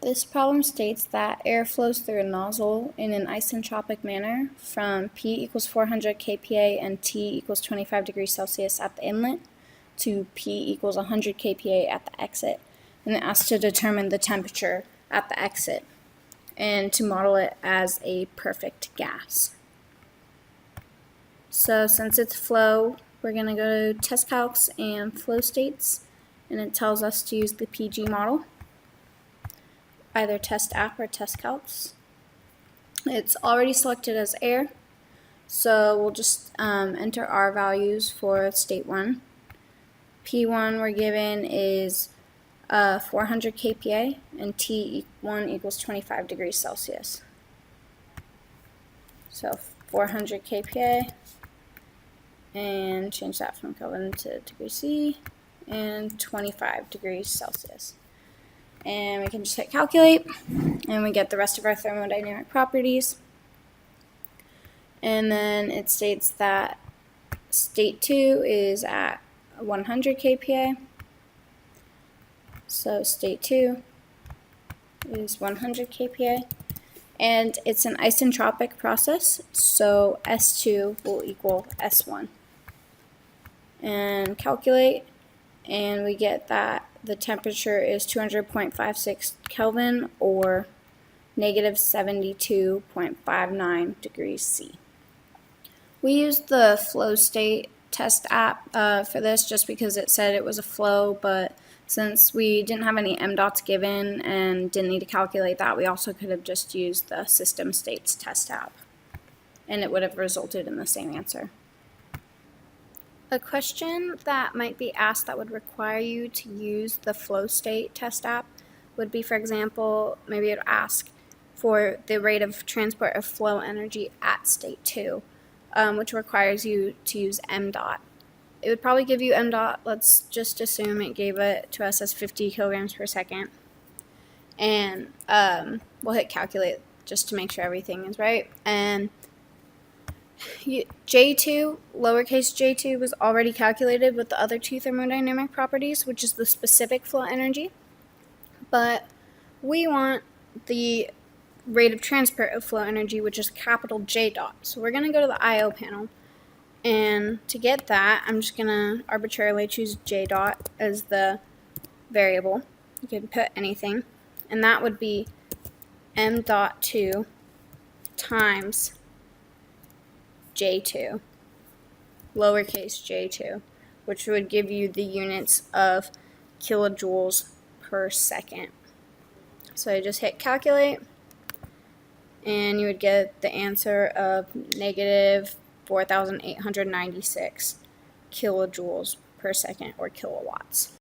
This problem states that air flows through a nozzle in an isentropic manner from P equals 400 kPa and T equals 25 degrees Celsius at the inlet to P equals 100 kPa at the exit. And it asks to determine the temperature at the exit and to model it as a perfect gas. So since it's flow, we're going to go to test calcs and flow states, and it tells us to use the PG model, either test app or test calcs. It's already selected as air, so we'll just enter our values for state 1. P1 we're given is 400 kPa and T1 equals 25 degrees Celsius. So 400 kPa, and change that from Kelvin to degree C, and 25 degrees Celsius. And we can just hit calculate, and we get the rest of our thermodynamic properties. And then it states that state 2 is at 100 kPa. So state 2 is 100 kPa. And it's an isentropic process, so S2 will equal S1. And calculate, and we get that the temperature is 200.56 Kelvin, or negative 72.59 degrees C. We used the flow state test app for this just because it said it was a flow, but since we didn't have any MDOTs given and didn't need to calculate that, we also could have just used the system states test app, and it would have resulted in the same answer. A question that might be asked that would require you to use the flow state test app would be, for example, maybe it would ask for the rate of transport of flow energy at state 2, which requires you to use MDOT. It would probably give you MDOT. Let's just assume it gave it to us as 50 kilograms per second. And we'll hit calculate just to make sure everything is right. And J2, lowercase j2, was already calculated with the other two thermodynamic properties, which is the specific flow energy. But we want the rate of transport of flow energy, which is capital J dot. So we're going to go to the I/O panel. And to get that, I'm just going to arbitrarily choose J dot as the variable. You can put anything. And that would be M dot 2 times J2, lowercase j2, which would give you the units of kilojoules per second. So I just hit calculate, and you would get the answer of negative 4,896 kilojoules per second, or kilowatts.